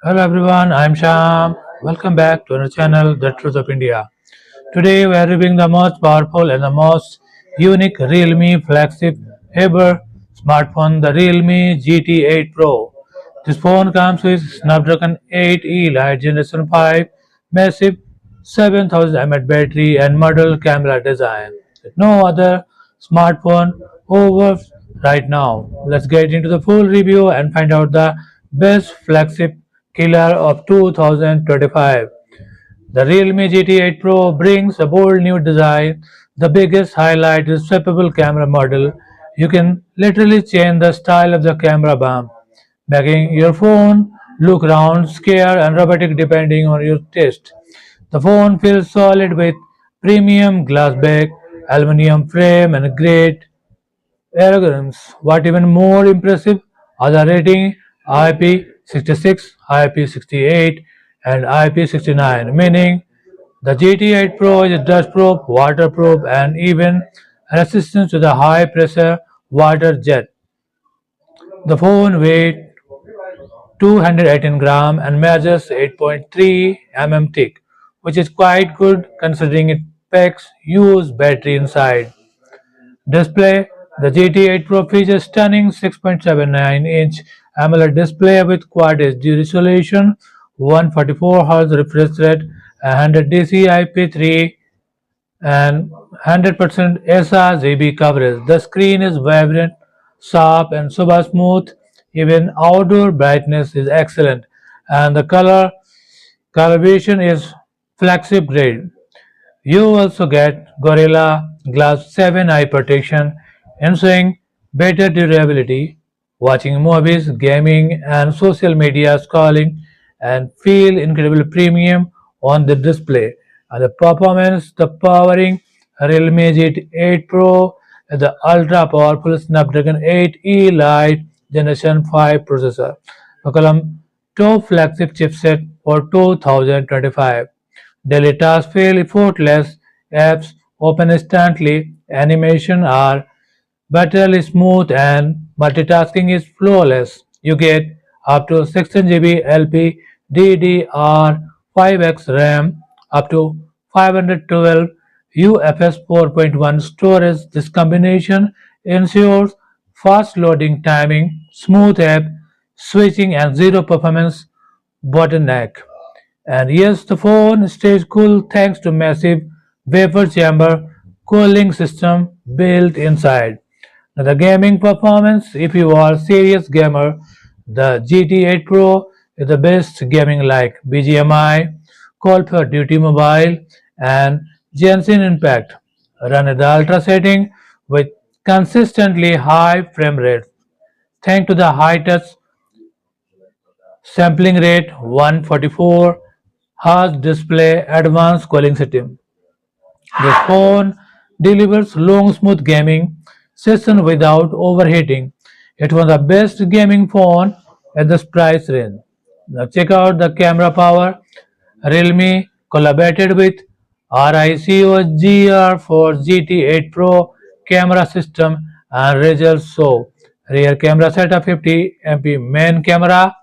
Hello everyone, I'm Sham. Welcome back to our channel, The Truth of India. Today we are reviewing the most powerful and the most unique Realme flagship ever smartphone, the Realme GT8 Pro. This phone comes with Snapdragon 8 Elite Generation 5, massive 7000 mAh battery and model camera design. No other smartphone over right now. Let's get into the full review and find out the best flagship killer of 2025. The Realme GT8 Pro brings a bold new design. The biggest highlight is swappable camera model. You can literally change the style of the camera bump, making your phone look round, square, and robotic depending on your taste. The phone feels solid with premium glass back, aluminum frame, and great ergonomics. What even more impressive are the rating IP66, IP68, and IP69, meaning the GT8 Pro is dustproof, waterproof, and even resistant to the high pressure water jet. The phone weighs 218 gram and measures 8.3 thick, which is quite good considering it packs huge battery inside. Display: the GT8 Pro features stunning 6.79-inch AMOLED display with Quad HD resolution, 144Hz refresh rate, 100 DCI-P3, and 100% sRGB coverage. The screen is vibrant, sharp, and super smooth. Even outdoor brightness is excellent, and the color calibration is flagship grade. You also get Gorilla Glass 7 eye protection, ensuring better durability. Watching movies, gaming, and social media scrolling and feel incredible premium on the display. And the performance, the powering Realme GT8 Pro, and the ultra powerful Snapdragon 8 Elite Generation 5 processor. Column top flagship chipset for 2025. Daily tasks feel effortless, apps open instantly, animation are butterly smooth, and multitasking is flawless. You get up to 16 GB LPDDR5X RAM, up to 512 UFS 4.1 storage. This combination ensures fast loading timing, smooth app switching, and zero performance bottleneck. And yes, the phone stays cool thanks to massive vapor chamber cooling system built inside. Now the gaming performance, if you are a serious gamer, the GT8 Pro is the best gaming like BGMI, Call of Duty Mobile, and Genshin Impact. Run at the ultra setting with consistently high frame rate. Thanks to the high touch sampling rate, 144 Hz display, advanced cooling system. This phone delivers long smooth gaming session without overheating. It was the best gaming phone at this price range. Now check out the camera power. Realme collaborated with RICOGR for GT8 Pro camera system and results show rear camera setup 50 MP main camera,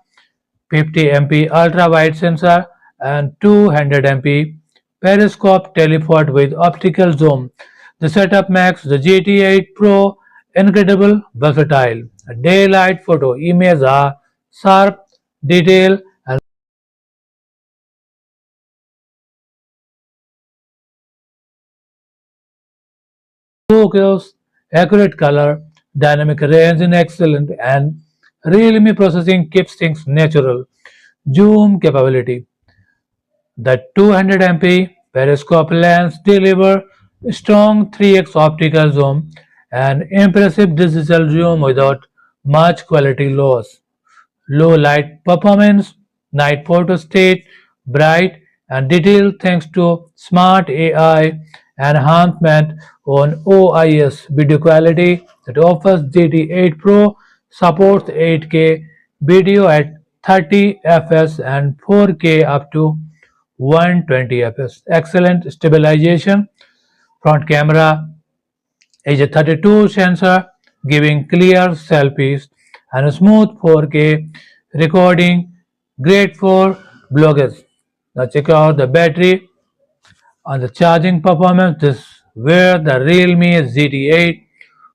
50 MP ultra-wide sensor, and 200 MP periscope telephoto with optical zoom. The setup makes the GT8 Pro incredible versatile. Daylight photo images are sharp, detailed, and focus, accurate color, dynamic range is excellent, and Realme processing keeps things natural. Zoom capability. The 200 MP periscope lens delivers strong 3x optical zoom and impressive digital zoom without much quality loss. Low light performance, night photo state bright and detailed thanks to smart AI enhancement on OIS video quality that offers GT8 Pro supports 8K video at 30 fps and 4K up to 120 fps. Excellent stabilization. Front camera is a 32 sensor giving clear selfies and a smooth 4K recording great for bloggers. Now check out the battery and the charging performance. This is where the Realme GT8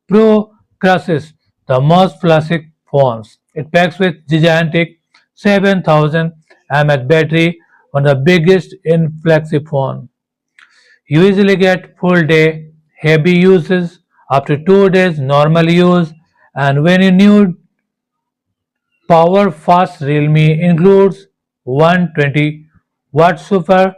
Pro crushes the most classic phones. It packs with gigantic 7000 mAh battery, one of the biggest in flagship phone. You easily get full day heavy uses after 2 days normal use, and when you need power fast Realme includes 120 watt super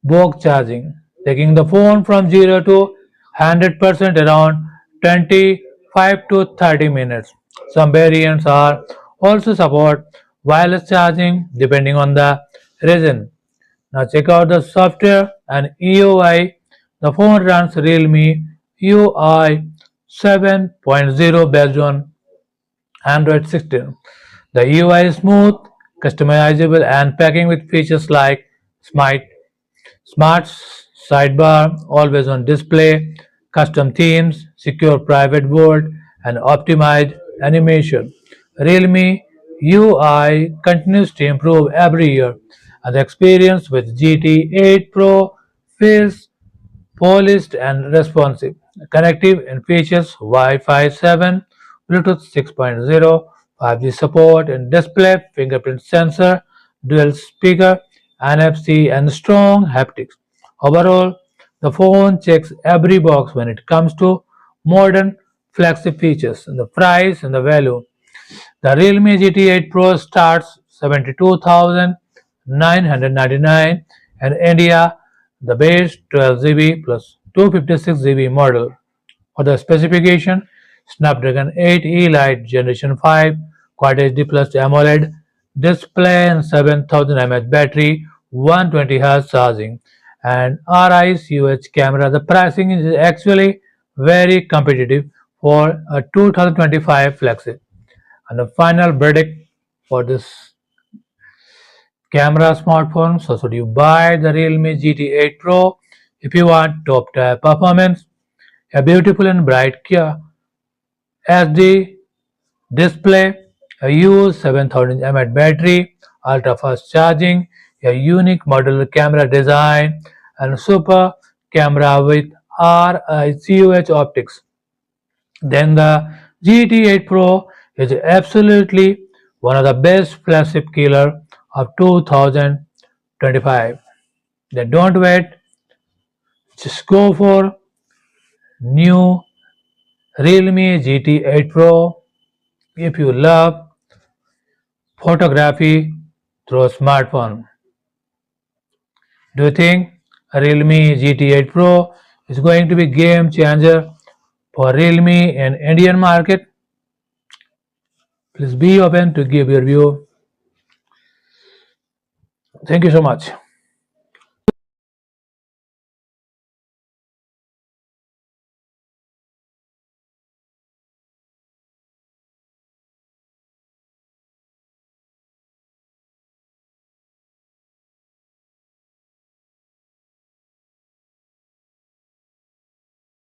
Vogue charging, taking the phone from 0 to 100% around 25 to 30 minutes. Some variants are also support wireless charging depending on the region. Now check out the software and EUI. The phone runs Realme UI 7.0 based on Android 16. The UI is smooth, customizable, and packing with features like Smart sidebar, always on display, custom themes, secure private world, and optimized animation. Realme UI continues to improve every year, and the experience with GT8 Pro feels polished and responsive. Connective and features Wi-Fi 7, Bluetooth 6.0, 5G support and display, fingerprint sensor, dual speaker, NFC and strong haptics. Overall, the phone checks every box when it comes to modern flagship features, and the price and the value. The Realme GT8 Pro starts 72,999 and India the base 12GB plus 256GB model. For the specification, Snapdragon 8 Elite Generation 5 Quad HD Plus AMOLED display and 7000 mAh battery, 120Hz charging, and RICUH camera. The pricing is actually very competitive for a 2025 flagship. And the final verdict for this camera smartphone. So should you buy the Realme GT8 Pro if you want top tier performance, a beautiful and bright SD display, a huge 7000 mAh battery, ultra fast charging, a unique modular camera design, and super camera with RICUH optics. Then the GT8 Pro is absolutely one of the best flagship killer of 2025. Then don't wait, just go for new Realme GT8 Pro if you love photography through a smartphone. Do you think Realme GT8 Pro is going to be game changer for Realme in Indian market? Please be open to give your view. Thank you so much.